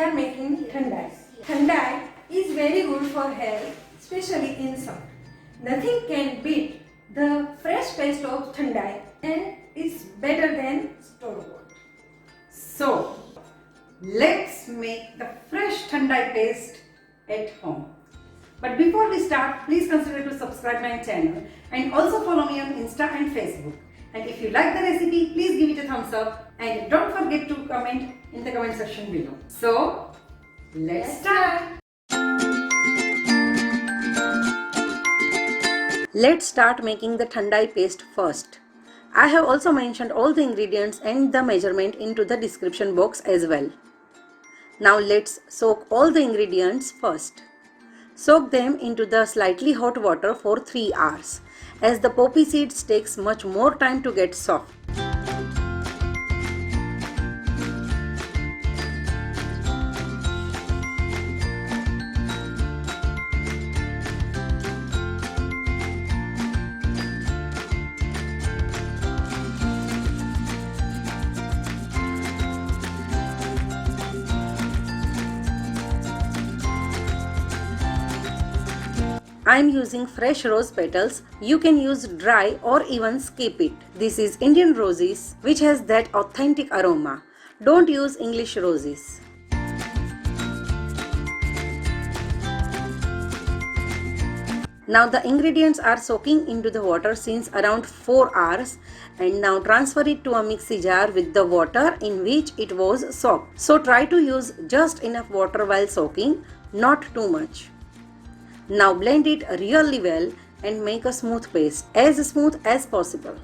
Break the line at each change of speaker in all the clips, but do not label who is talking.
are making thandai. Thandai is very good for health, especially in summer. Nothing can beat the fresh taste of thandai and is better than store bought.
So, let's make the fresh thandai paste at home. But before we start, please consider to subscribe my channel and also follow me on Insta and Facebook. And if you like the recipe, please give it a thumbs up and don't forget to comment in the comment section below. So, let's start. Let's start making the thandai paste first. I have also mentioned all the ingredients and the measurement into the description box as well. Now let's soak all the ingredients first. Soak them into the slightly hot water for 3 hours, as the poppy seeds takes much more time to get soft. I am using fresh rose petals. You can use dry or even skip it. This is Indian roses, which has that authentic aroma. Don't use English roses. Now the ingredients are soaking into the water since around 4 hours, and now transfer it to a mixie jar with the water in which it was soaked. So try to use just enough water while soaking, not too much. Now blend it really well and make a smooth paste, as smooth as possible.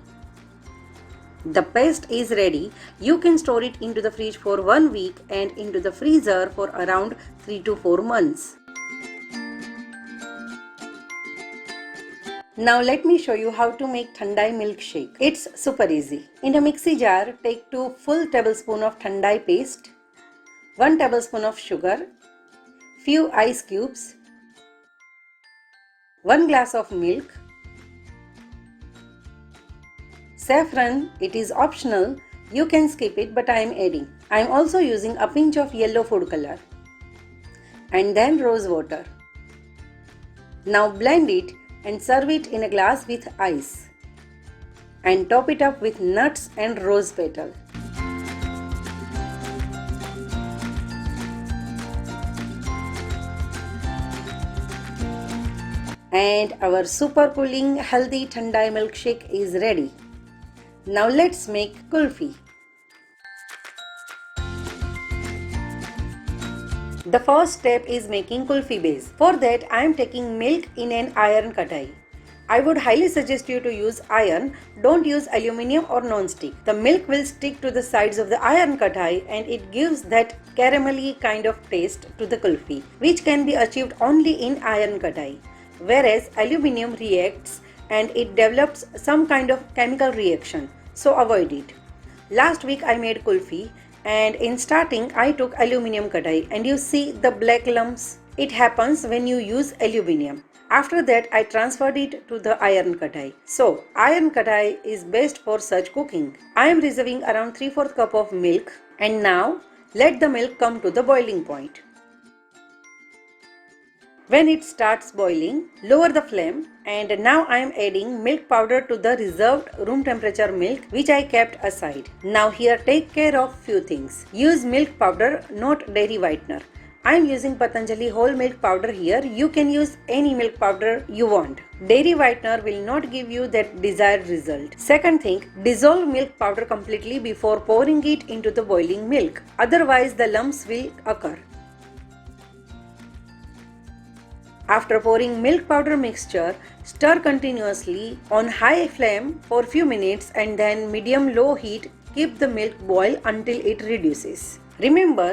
The paste is ready. You can store it into the fridge for 1 week and into the freezer for around 3 to 4 months. Now let me show you how to make thandai milkshake. It's super easy. In a mixie jar, take 2 full tablespoons of thandai paste, 1 tablespoon of sugar, few ice cubes, 1 glass of milk, saffron. It is optional, you can skip it, but I am adding. I am also using a pinch of yellow food color, and then rose water. Now blend it and serve it in a glass with ice, and top it up with nuts and rose petal. And our super cooling healthy thandai milkshake is ready. Now let's make kulfi. The first step is making kulfi base. For that I am taking milk in an iron kadai. I would highly suggest you to use iron. Don't use aluminium or non-stick. The milk will stick to the sides of the iron kadai and it gives that caramelly kind of taste to the kulfi, which can be achieved only in iron kadai. Whereas aluminium reacts and it develops some kind of chemical reaction, so avoid it. Last week I made kulfi, and in starting I took aluminium kadai, and you see the black lumps. It happens when you use aluminium. After that I transferred it to the iron kadai. So iron kadai is best for such cooking. I am reserving around 3/4 cup of milk, and now let the milk come to the boiling point. When it starts boiling, lower the flame, and now I am adding milk powder to the reserved room temperature milk which I kept aside. Now here take care of few things. Use milk powder, not dairy whitener. I am using Patanjali whole milk powder here. You can use any milk powder you want. Dairy whitener will not give you that desired result. Second thing, dissolve milk powder completely before pouring it into the boiling milk. Otherwise the lumps will occur. After pouring milk powder mixture, stir continuously on high flame for few minutes, and then medium-low heat. Keep the milk boil until it reduces. Remember,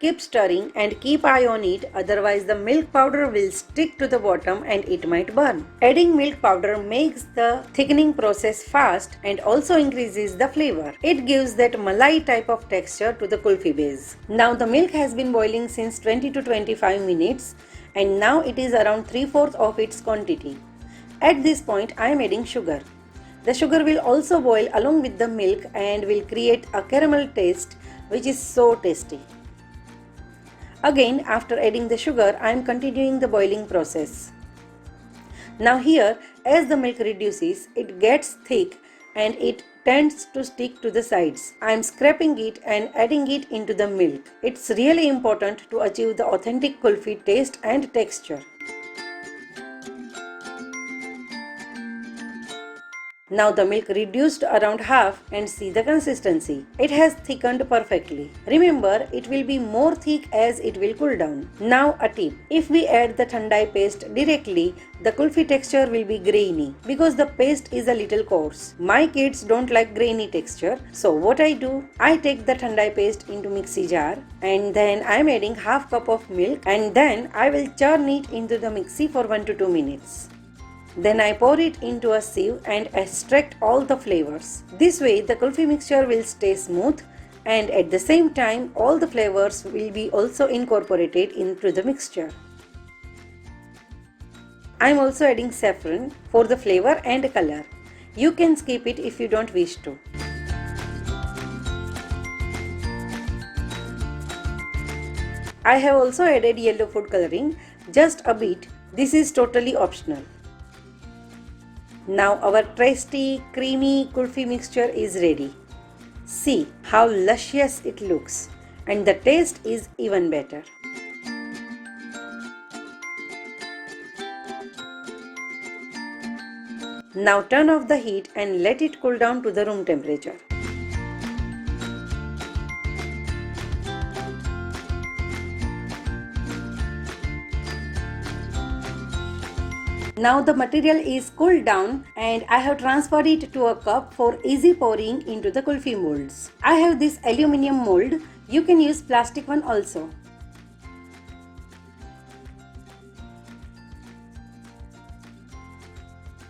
keep stirring and keep eye on it, otherwise the milk powder will stick to the bottom and it might burn. Adding milk powder makes the thickening process fast and also increases the flavor. It gives that malai type of texture to the kulfi base. Now the milk has been boiling since 20 to 25 minutes. And now it is around 3/4 of its quantity. At this point I am adding sugar. The sugar will also boil along with the milk and will create a caramel taste which is so tasty. Again, after adding the sugar, I am continuing the boiling process. Now here, as the milk reduces, it gets thick and it tends to stick to the sides. I am scraping it and adding it into the milk. It's really important to achieve the authentic kulfi taste and texture. Now the milk reduced around half and see the consistency. It has thickened perfectly. Remember, it will be more thick as it will cool down. Now a tip. If we add the thandai paste directly, the kulfi texture will be grainy because the paste is a little coarse. My kids don't like grainy texture. So what I do? I take the thandai paste into mixie jar and then I am adding half cup of milk and then I will churn it into the mixie for 1 to 2 minutes. Then I pour it into a sieve and extract all the flavors. This way the kulfi mixture will stay smooth and at the same time all the flavors will be also incorporated into the mixture. I am also adding saffron for the flavor and color. You can skip it if you don't wish to. I have also added yellow food coloring, just a bit. This is totally optional. Now our tasty, creamy kulfi mixture is ready. See how luscious it looks and the taste is even better. Now turn off the heat and let it cool down to the room temperature. Now the material is cooled down and I have transferred it to a cup for easy pouring into the kulfi molds. I have this aluminium mold. You can use plastic one also.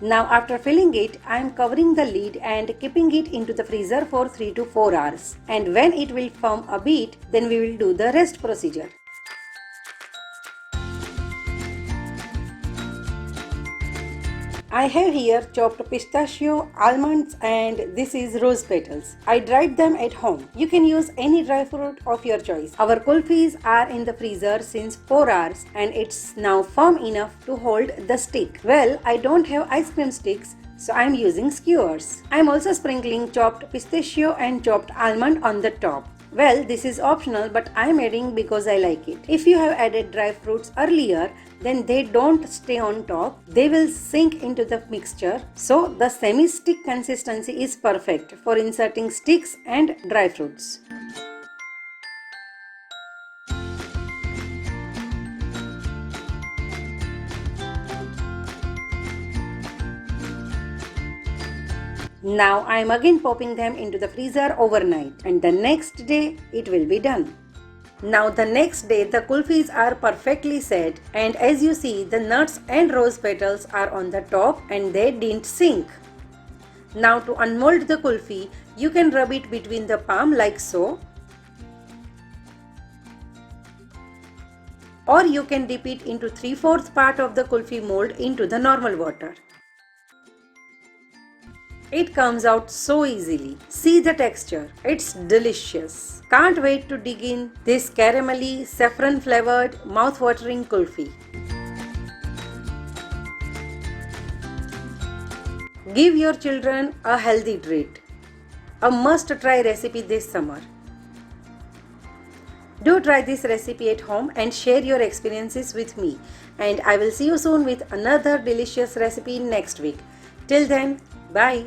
Now after filling it, I am covering the lid and keeping it into the freezer for 3 to 4 hours. And when it will firm a bit, then we will do the rest procedure. I have here chopped pistachio, almonds and this is rose petals. I dried them at home. You can use any dry fruit of your choice. Our kulfis are in the freezer since 4 hours and it's now firm enough to hold the stick. Well, I don't have ice cream sticks, so I am using skewers. I am also sprinkling chopped pistachio and chopped almond on the top. Well, this is optional but I am adding because I like it. If you have added dry fruits earlier, then they don't stay on top. They will sink into the mixture. So the semi-stick consistency is perfect for inserting sticks and dry fruits. Now I am again popping them into the freezer overnight and the next day it will be done. Now the next day the kulfis are perfectly set and as you see the nuts and rose petals are on the top and they didn't sink. Now to unmold the kulfi, you can rub it between the palm like so, or you can dip it into 3/4 part of the kulfi mold into the normal water. It comes out so easily. See the texture. It's delicious. Can't wait to dig in this caramelly, saffron flavored, mouth-watering kulfi. Give your children a healthy treat. A must-try recipe this summer. Do try this recipe at home and share your experiences with me. And I will see you soon with another delicious recipe next week. Till then, bye.